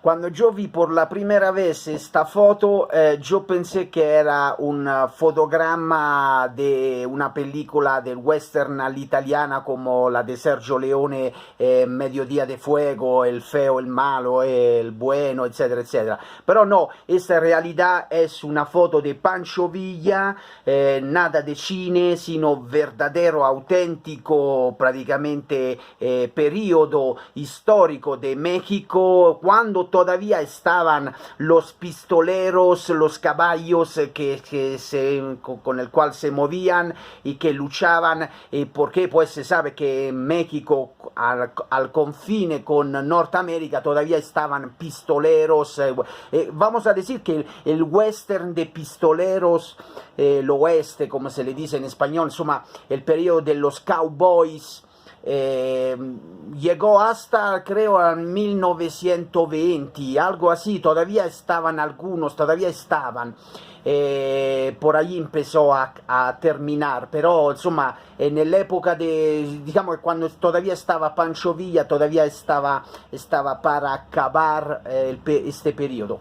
Cuando yo vi por la primera vez esta foto, yo pensé que era un fotograma de una película del western all'italiana como la de Sergio Leone, Mediodía de Fuego, El feo, el malo, el bueno, etcétera, etcétera. Pero no, esta en realidad es una foto de Pancho Villa, nada de cine, sino verdadero, auténtico, prácticamente periodo histórico de México, cuando todavía estaban los pistoleros, los caballos con el cual se movían y que luchaban, porque pues se sabe que en México al confine con Norteamérica todavía estaban pistoleros, vamos a decir que el western de pistoleros, el oeste como se le dice en español, insomma el periodo de los cowboys, llegó hasta creo a 1920, algo así, todavía estaban algunos, todavía estaban, por allí empezó a terminar, pero insomma en la época de, digamos, cuando todavía estaba Pancho Villa, todavía estaba para acabar este periodo.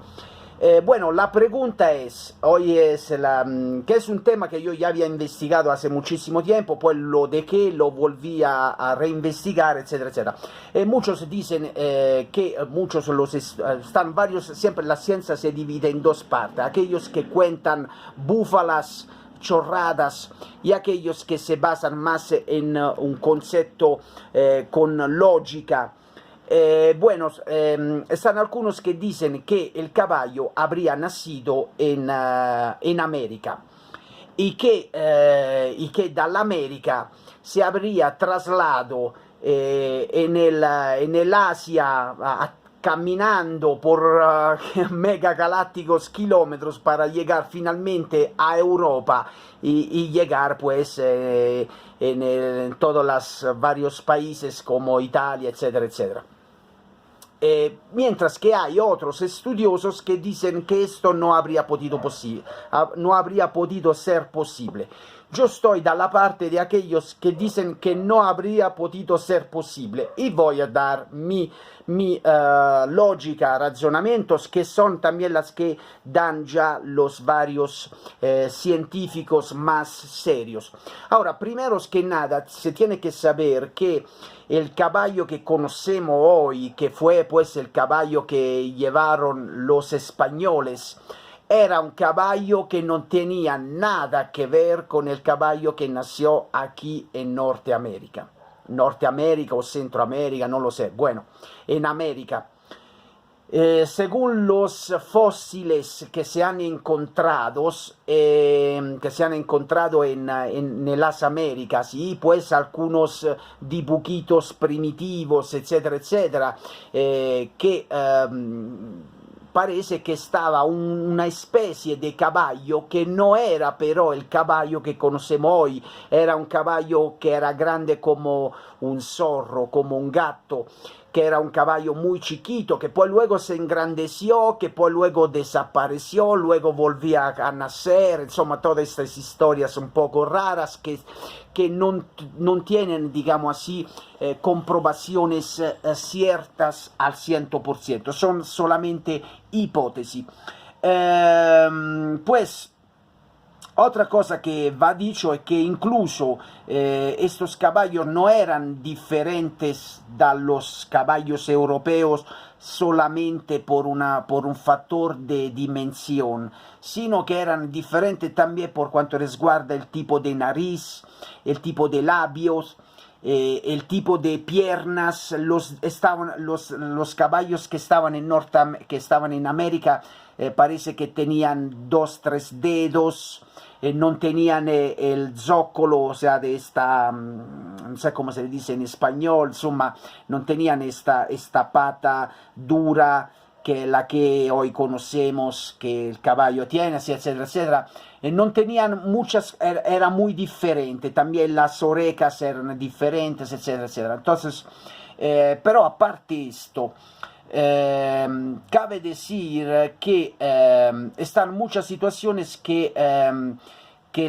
Bueno, la pregunta es, hoy que es un tema que yo ya había investigado hace muchísimo tiempo, pues lo dejé, lo volví a reinvestigar, etcétera, etcétera. Muchos dicen están varios, siempre la ciencia se divide en dos partes, aquellos que cuentan búfalas, chorradas, y aquellos que se basan más en un concepto con lógica. Bueno, están algunos que dicen que el caballo habría nacido en América y que de la América se habría trasladado en el Asia, caminando por megagalácticos kilómetros para llegar finalmente a Europa y llegar pues en todos los varios países como Italia, etcétera, etcétera. Mientras que hay otros estudiosos que dicen que esto no habría podido ser posible. Yo estoy de la parte de aquellos que dicen que no habría podido ser posible y voy a dar mi lógica, razonamientos, que son también las que dan ya los varios científicos más serios. Ahora, primero que nada, se tiene que saber que el caballo que conocemos hoy, que fue pues el caballo que llevaron los españoles, era un caballo que no tenía nada que ver con el caballo que nació aquí en Norteamérica. Norteamérica o Centroamérica, no lo sé. Bueno, en América. Según los fósiles que se han encontrado, en las Américas, y pues algunos dibujitos primitivos, etcétera, etcétera, que parece que estaba una especie de caballo que no era pero el caballo que conocemos hoy, era un caballo que era grande como un zorro, como un gato, que era un caballo muy chiquito, que pues luego se engrandeció, que pues luego desapareció, luego volvía a nacer, insomma todas estas historias un poco raras que no tienen, digamos así, comprobaciones ciertas al 100%, son solamente hipótesis. Pues otra cosa que va dicho es que incluso estos caballos no eran diferentes de los caballos europeos solamente por un factor de dimensión, sino que eran diferentes también por cuanto resguarda el tipo de nariz, el tipo de labios, el tipo de piernas. Los caballos que estaban en América parece que tenían 2, 3 dedos, no tenían el zócolo, o sea, de esta, no sé cómo se dice en español, insomma, no tenían esta pata dura que la que hoy conocemos que el caballo tiene, etcétera, etcétera. No tenían muchas, era muy diferente, también las orejas eran diferentes, etcétera, etcétera. Entonces, pero aparte esto, cabe decir que están muchas situaciones que que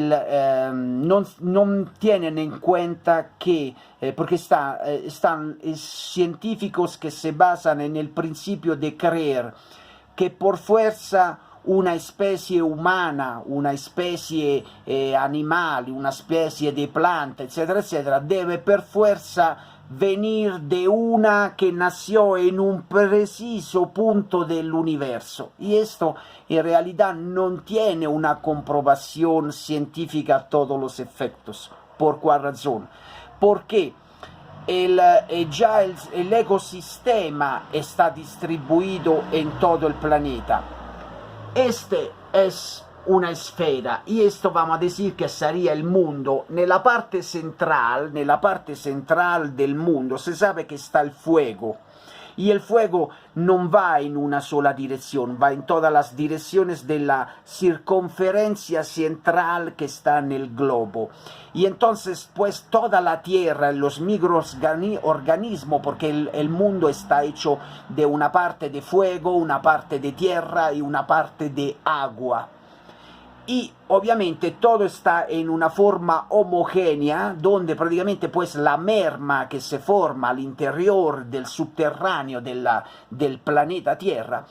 non tienen en cuenta que, porque están científicos que se basan en el principio de creer que por fuerza una especie humana, una especie animal, una especie de planta, etcétera, etcétera, debe per fuerza venir de una que nació en un preciso punto del universo. Y esto en realidad no tiene una comprobación científica a todos los efectos. ¿Por cuál razón? Porque ya el ecosistema está distribuido en todo el planeta. Este es una esfera y esto vamos a decir que sería el mundo. En la parte central del mundo se sabe que está el fuego y el fuego no va en una sola dirección, va en todas las direcciones de la circunferencia central que está en el globo. Y entonces pues toda la tierra, los microorganismos, porque el mundo está hecho de una parte de fuego, una parte de tierra y una parte de agua. Y obviamente todo está en una forma homogénea, donde prácticamente pues la merma que se forma al interior del subterráneo del planeta Tierra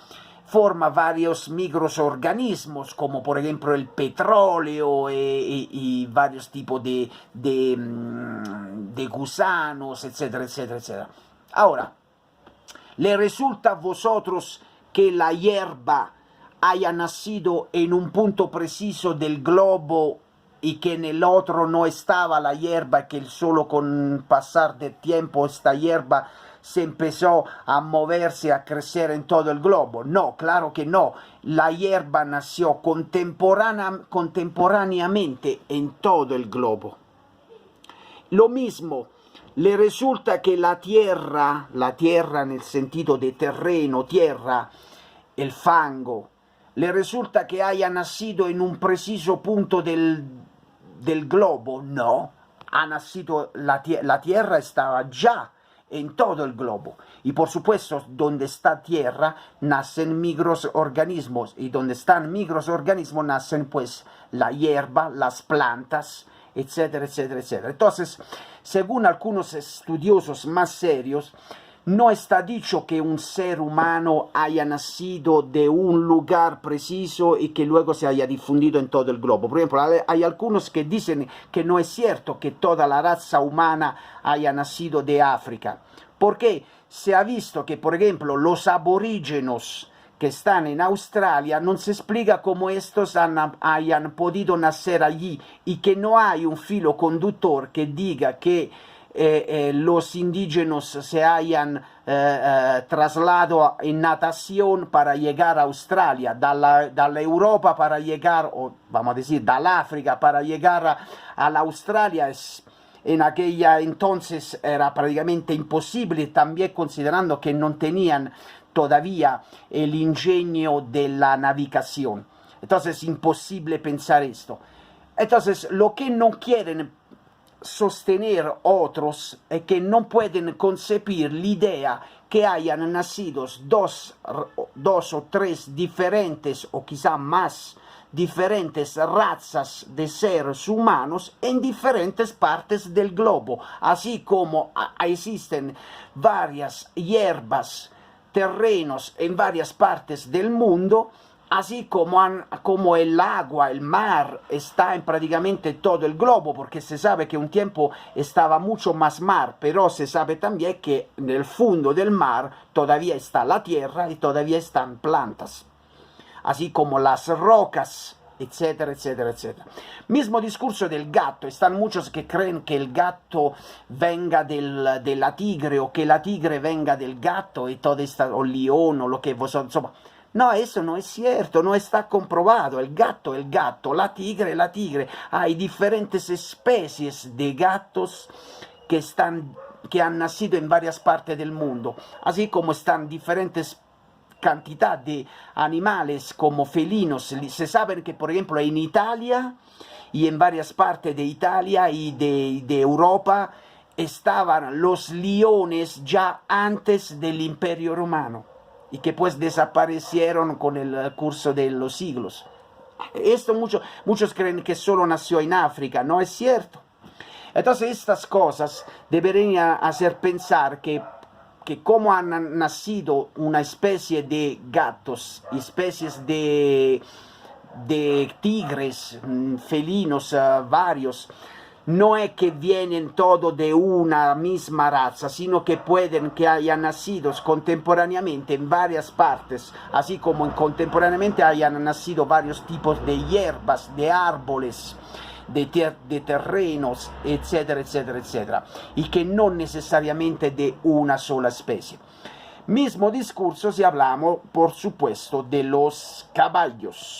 forma varios microorganismos, como por ejemplo el petróleo y varios tipos de gusanos, etcétera, etcétera, etcétera. Ahora, ¿le resulta a vosotros que la hierba haya nacido en un punto preciso del globo y que en el otro no estaba la hierba, que solo con pasar del tiempo esta hierba se empezó a moverse, a crecer en todo el globo? No, claro que no. La hierba nació contemporáneamente en todo el globo. Lo mismo, le resulta que la tierra en el sentido de terreno, tierra, el fango, le resulta que haya nacido en un preciso punto del globo? No, ha nacido, la tierra estaba ya en todo el globo. Y por supuesto, donde está tierra, nacen microorganismos, y donde están microorganismos, nacen pues la hierba, las plantas, etcétera, etcétera, etcétera. Entonces, según algunos estudiosos más serios, no está dicho que un ser humano haya nacido de un lugar preciso y que luego se haya difundido en todo el globo. Por ejemplo, hay algunos que dicen que no es cierto que toda la raza humana haya nacido de África, porque se ha visto que, por ejemplo, los aborígenos que están en Australia, no se explica cómo estos hayan podido nacer allí y que no hay un filo conductor que diga que los indígenas se hayan trasladado en natación para llegar a Australia, dalla Europa para llegar, o vamos a decir, dall'África para llegar a la Australia. En aquella entonces era prácticamente imposible, también considerando que no tenían todavía el ingenio de la navegación. Entonces es imposible pensar esto. Entonces lo que no quieren sostener otros es que no pueden concebir la idea que hayan nacido dos o tres diferentes, o quizá más diferentes razas de seres humanos en diferentes partes del globo, así como existen varias hierbas, terrenos en varias partes del mundo, así como el agua, el mar, está en prácticamente todo el globo, porque se sabe que un tiempo estaba mucho más mar, pero se sabe también que en el fondo del mar todavía está la tierra y todavía están plantas, así como las rocas, etcétera, etcétera, etcétera. Mismo discurso del gato. Están muchos que creen que el gato venga de la tigre, o que la tigre venga del gato, y todo esto, o león, o lo que vosotros... Insomma, no, eso no es cierto, no está comprobado. El gato, la tigre. Hay diferentes especies de gatos que han nacido en varias partes del mundo, así como están diferentes cantidad de animales como felinos. Se sabe que, por ejemplo, en Italia y en varias partes de Italia y de Europa estaban los leones ya antes del Imperio Romano, y que pues desaparecieron con el curso de los siglos. Esto muchos creen que solo nació en África, no es cierto. Entonces estas cosas deberían hacer pensar que como han nacido una especie de gatos, especies de tigres, felinos varios, no es que vienen todos de una misma raza, sino que pueden que hayan nacido contemporáneamente en varias partes, así como contemporáneamente hayan nacido varios tipos de hierbas, de árboles, de terrenos, etcétera, etcétera, etcétera, y que no necesariamente de una sola especie. Mismo discurso si hablamos, por supuesto, de los caballos.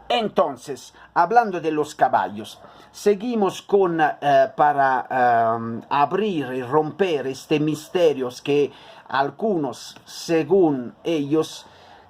Entonces, hablando de los caballos, seguimos con, para abrir y romper este misterio que algunos, según ellos,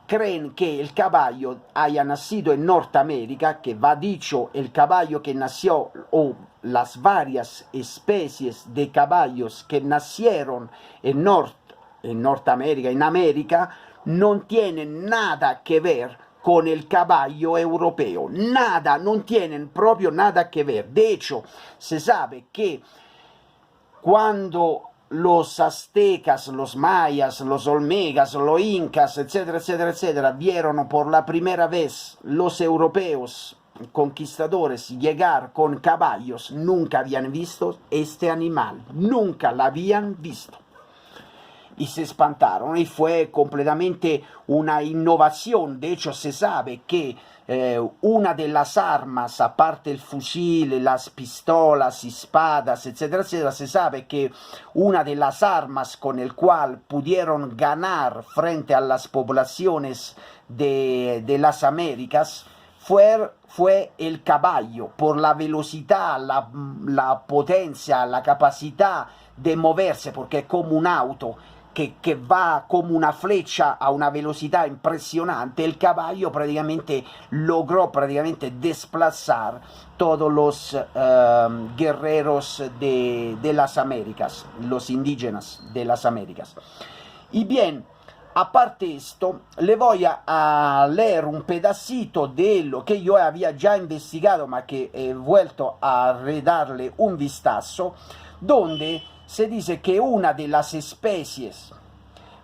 creen que el caballo haya nacido en Norteamérica, que va dicho el caballo que nació, o las varias especies de caballos que nacieron en Norteamérica, en América, no tienen nada que ver con el caballo europeo, nada, no tienen proprio nada que ver. De hecho, se sabe que cuando los aztecas, los mayas, los olmecas, los incas, etcétera, etcétera, etcétera, vieron por la primera vez los europeos conquistadores llegar con caballos, nunca habían visto este animal, nunca la habían visto. Y se espantaron y fue completamente una innovación. De hecho, se sabe que una de las armas, aparte el fusil, las pistolas, espadas, etcétera, etcétera, se sabe que una de las armas con el cual pudieron ganar frente a las poblaciones de las Américas fue el caballo, por la velocidad, la potencia, la capacidad de moverse, porque es como un auto que va como una flecha a una velocidad impresionante. El caballo prácticamente logró desplazar todos los guerreros de las Américas, los indígenas de las Américas. Y bien, aparte esto, le voy a leer un pedacito de lo que yo había ya investigado, ma que he vuelto a redarle un vistazo, donde se dice que una de las especies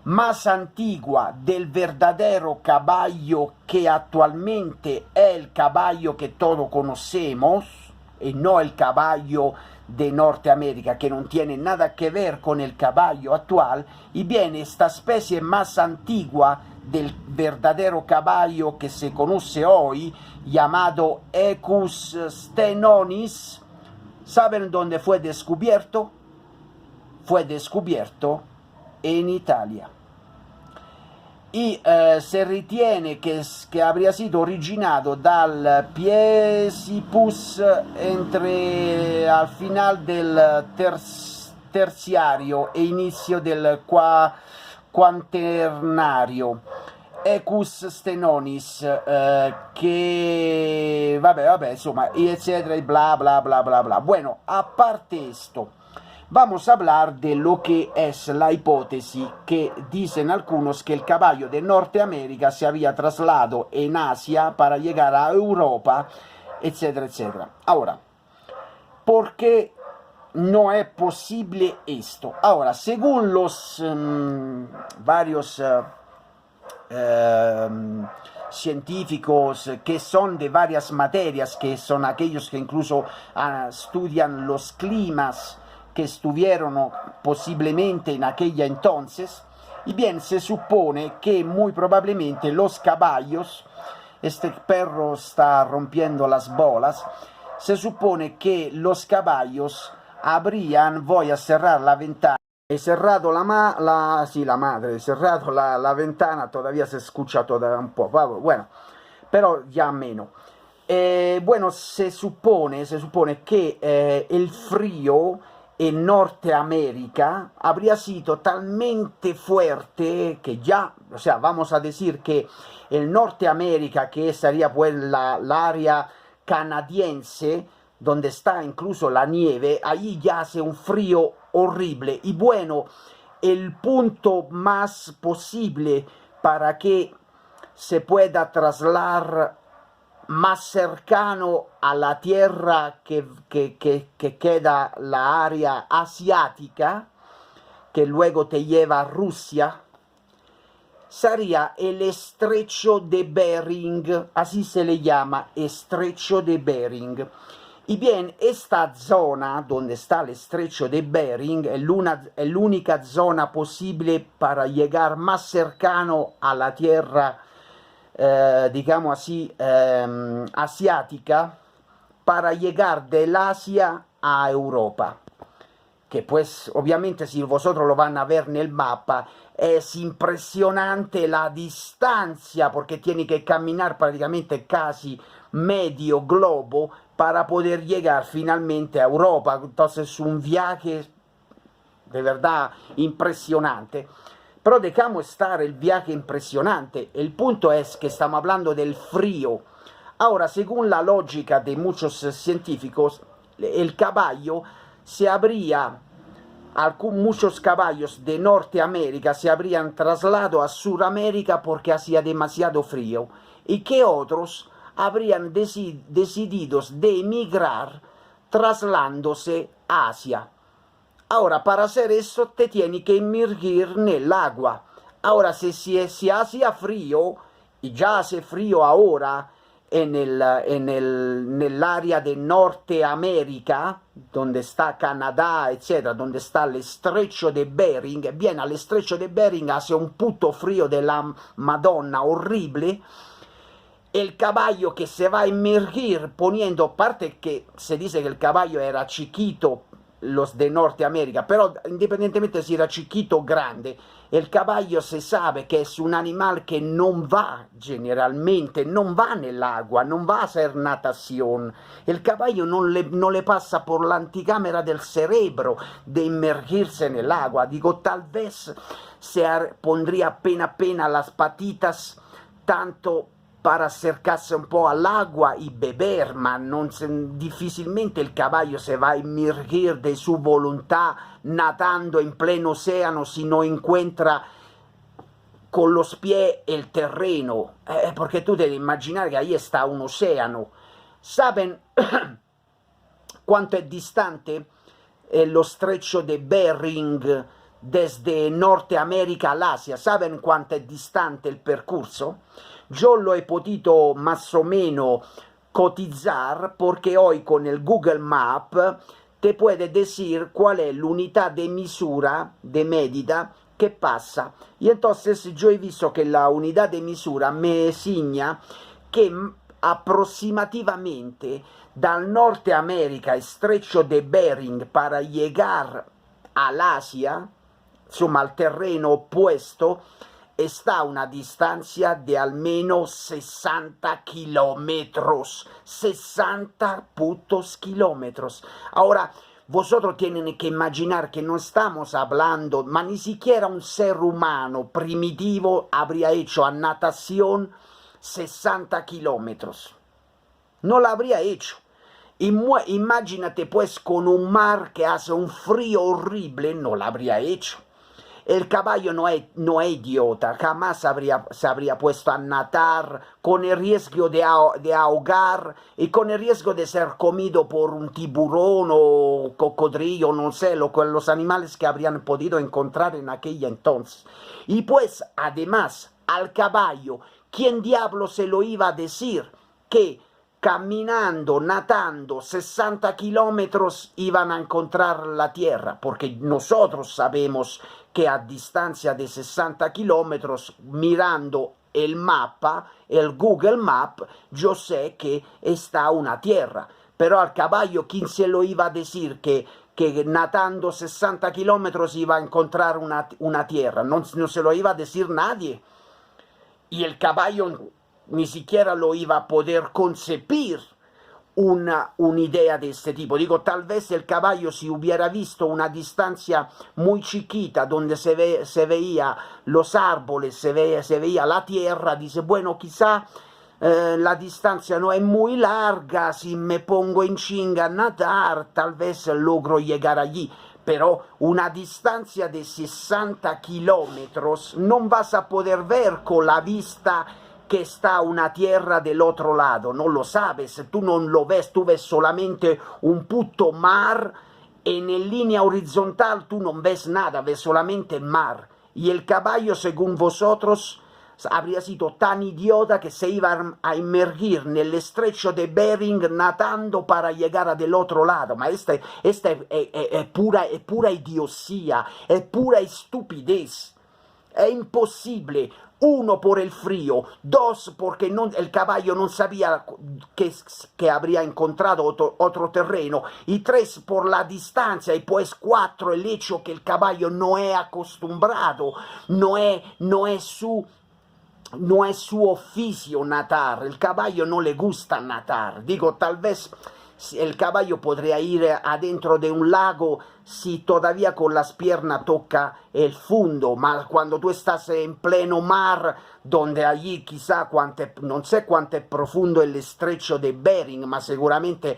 más antigua del verdadero caballo, que actualmente es el caballo que todos conocemos, y no el caballo de Norteamérica, que no tiene nada que ver con el caballo actual, y bien, esta especie más antigua del verdadero caballo que se conoce hoy, llamado Equus stenonis, ¿saben dónde fue descubierto? Fue descubierto en Italia. Y se ritiene que habría sido originado dal Piesipus al final del terciario e inizio del quaternario. Equus stenonis, que vabbè, insomma, etcétera, y bla, bla, bla, bla, bla. Bueno, aparte esto, vamos a hablar de lo que es la hipótesis que dicen algunos que el caballo de Norteamérica se había trasladado en Asia para llegar a Europa, etcétera, etcétera. Ahora, ¿por qué no es posible esto? Ahora, según los varios científicos que son de varias materias, que son aquellos que incluso estudian los climas que estuvieron posiblemente en aquella entonces, y bien, se supone que muy probablemente los caballos, este perro está rompiendo las bolas, se supone que los caballos habrían, voy a cerrar la ventana, he cerrado he cerrado la ventana, todavía se escucha todavía un poco, bueno, pero ya menos. Bueno, se supone que el frío en Norteamérica habría sido talmente fuerte que ya, o sea, vamos a decir que el Norteamérica, que sería pues la área canadiense, donde está incluso la nieve, ahí ya hace un frío horrible. Y bueno, el punto más posible para que se pueda trasladar más cercano a la tierra que queda la área asiática, que luego te lleva a Rusia, sería el estrecho de Bering, así se le llama, estrecho de Bering. Y bien, esta zona donde está el estrecho de Bering es l'unica zona posible para llegar más cercano a la tierra, digamos así, asiática, para llegar del Asia a Europa. Que pues obviamente si vosotros lo van a ver en el mapa, es impresionante la distancia, porque tiene que caminar prácticamente casi medio globo para poder llegar finalmente a Europa. Entonces un viaje de verdad impresionante. Pero dejamos estar el viaje impresionante. El punto es que estamos hablando del frío. Ahora, según la lógica de muchos científicos, el caballo muchos caballos de Norteamérica se habrían trasladado a Sudamérica porque hacía demasiado frío, y que otros habrían decidido de emigrar trasladándose a Asia. Ahora, para hacer eso te tienes que inmergir en el agua. Ahora, si hacía frío, y ya hace frío ahora, en el área de Norteamérica, donde está Canadá, etc., donde está el estrecho de Bering, bien, al estrecho de Bering hace un puto frío de la Madonna horrible. El caballo que se va a emergir poniendo, parte que se dice que el caballo era chiquito, los de Norteamérica, pero independientemente si era chiquito o grande, el caballo se sabe que es un animal que no va generalmente, no va en el agua, no va a hacer natación. El caballo no le pasa por la anticámara del cerebro de inmergirse en el agua. Digo, tal vez pondría apenas las patitas, tanto para acercarse un po' al agua y beber, ma difícilmente el caballo se va a emergir de su voluntad nadando en pleno océano si no encuentra con los pies el terreno, porque tú debes imaginar que ahí está un océano. ¿Saben cuánto es distante lo estrecho de Bering desde Norteamérica al Asia? ¿Saben cuánto es distante el percurso? Yo lo he podido más o menos cotizar porque hoy con el Google Map te puede decir cuál es la unidad de misura, de medida que pasa. Y entonces yo he visto que la unidad de misura me enseña que aproximativamente dal Norteamérica, estrecho de Bering, para llegar al Asia, insomma al terreno opuesto, está a una distancia de al menos 60 kilómetros. 60 putos kilómetros. Ahora, vosotros tienen que imaginar que no estamos hablando, ma ni siquiera un ser humano primitivo habría hecho a natación 60 kilómetros. No lo habría hecho. Imagínate pues con un mar que hace un frío horrible, no lo habría hecho. El caballo no es idiota, jamás se habría puesto a nadar con el riesgo de ahogar y con el riesgo de ser comido por un tiburón o cocodrilo, no sé, los animales que habrían podido encontrar en aquella entonces. Y pues, además, al caballo, ¿quién diablo se lo iba a decir que caminando, nadando 60 kilómetros iban a encontrar la tierra? Porque nosotros sabemos que a distancia de 60 kilómetros, mirando el mapa, el Google Map, yo sé que está una tierra. Pero al caballo, ¿quién se lo iba a decir que nadando 60 kilómetros iba a encontrar una tierra? No se lo iba a decir nadie. Y el caballo ni siquiera lo iba a poder concebir una idea de este tipo. Digo, tal vez el caballo, si hubiera visto una distancia muy chiquita donde se veía los árboles, se veía la tierra, dice, bueno, quizá la distancia no es muy larga, si me pongo en chinga a nadar, tal vez logro llegar allí. Pero una distancia de 60 kilómetros no vas a poder ver con la vista que está una tierra del otro lado, no lo sabes, tú no lo ves, tú ves solamente un puto mar, en línea horizontal tú no ves nada, ves solamente mar. Y el caballo, según vosotros, habría sido tan idiota que se iba a emergir en el estrecho de Bering nadando para llegar del otro lado. Ma esta è pura idiosía, es pura estupidez. Es imposible. Uno, por el frío. Dos, porque el caballo no sabía que habría encontrado otro terreno. Y tres, por la distancia. Y pues cuatro, el hecho que el caballo no es acostumbrado, no es su oficio nadar. El caballo no le gusta nadar. Digo, tal vez el caballo podría ir adentro de un lago si todavía con las piernas toca el fondo, mas cuando tú estás en pleno mar, donde allí quizá no sé cuánto es profundo el estrecho de Bering, ma seguramente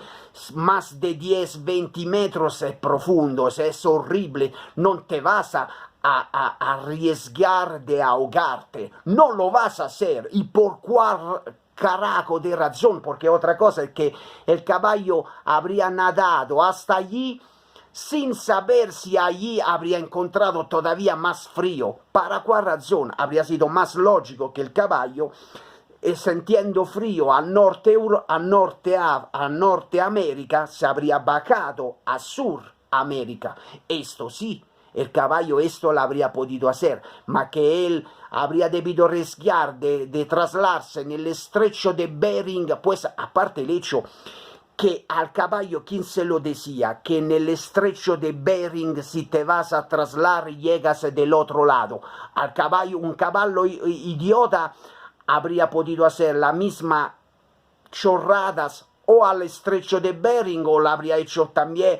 más de 10-20 metros es profundo, es horrible, no te vas a arriesgar de ahogarte, no lo vas a hacer, y por cuál carajo de razón, porque otra cosa es que el caballo habría nadado hasta allí sin saber si allí habría encontrado todavía más frío. ¿Para cuál razón? Habría sido más lógico que el caballo, sintiendo frío a Norteamérica, se habría bajado a Suramérica. Esto sí, el caballo esto lo habría podido hacer, ma que él habría debido arriesgar de trasladarse en el estrecho de Bering, pues aparte el hecho que al caballo, ¿quién se lo decía? Que en el estrecho de Bering, si te vas a trasladar, llegas del otro lado. Al caballo, un caballo idiota habría podido hacer la misma chorradas o al estrecho de Bering, o lo habría hecho también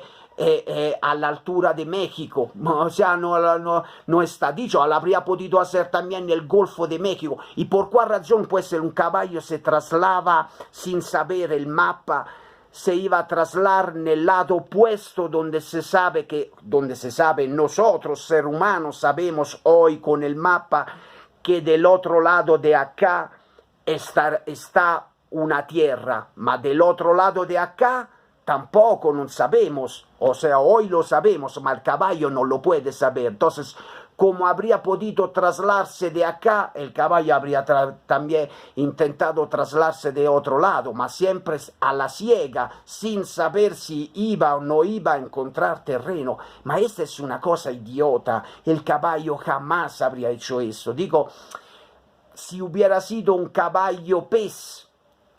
a la altura de México, o sea, no está dicho, lo habría podido hacer también en el Golfo de México. ¿Y por cuál razón? Pues un caballo se traslada sin saber el mapa, se iba a trasladar en el lado opuesto donde se sabe, nosotros, ser humanos, sabemos hoy con el mapa que del otro lado de acá está una tierra, ma del otro lado de acá tampoco no sabemos, o sea, hoy lo sabemos, ma el caballo no lo puede saber. Entonces, como habría podido trasladarse de acá, el caballo habría también intentado trasladarse de otro lado, ma siempre a la ciega, sin saber si iba o no iba a encontrar terreno. Ma esta es una cosa idiota, el caballo jamás habría hecho eso. Digo, si hubiera sido un caballo pez,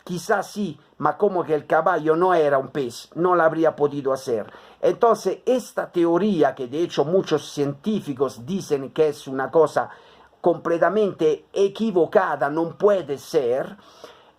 quizás sí, ma como que el caballo no era un pez, no lo habría podido hacer. Entonces, esta teoría, que de hecho muchos científicos dicen que es una cosa completamente equivocada, no puede ser,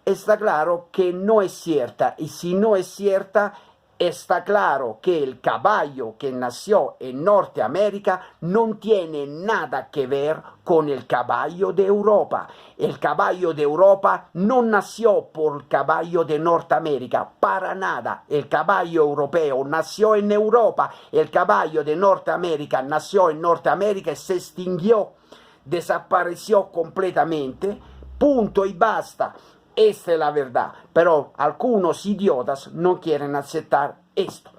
está claro que no es cierta. Y si no es cierta, está claro que el caballo que nació en Norteamérica no tiene nada que ver con el caballo de Europa. El caballo de Europa no nació por el caballo de Norteamérica, para nada. El caballo europeo nació en Europa, el caballo de Norteamérica nació en Norteamérica y se extinguió, desapareció completamente, punto y basta. Esta es la verdad, pero algunos idiotas no quieren aceptar esto.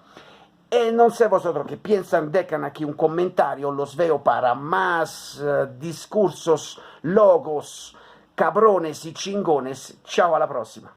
No sé vosotros qué piensan, dejan aquí un comentario, los veo para más discursos, logos, cabrones y chingones. Chao, a la próxima.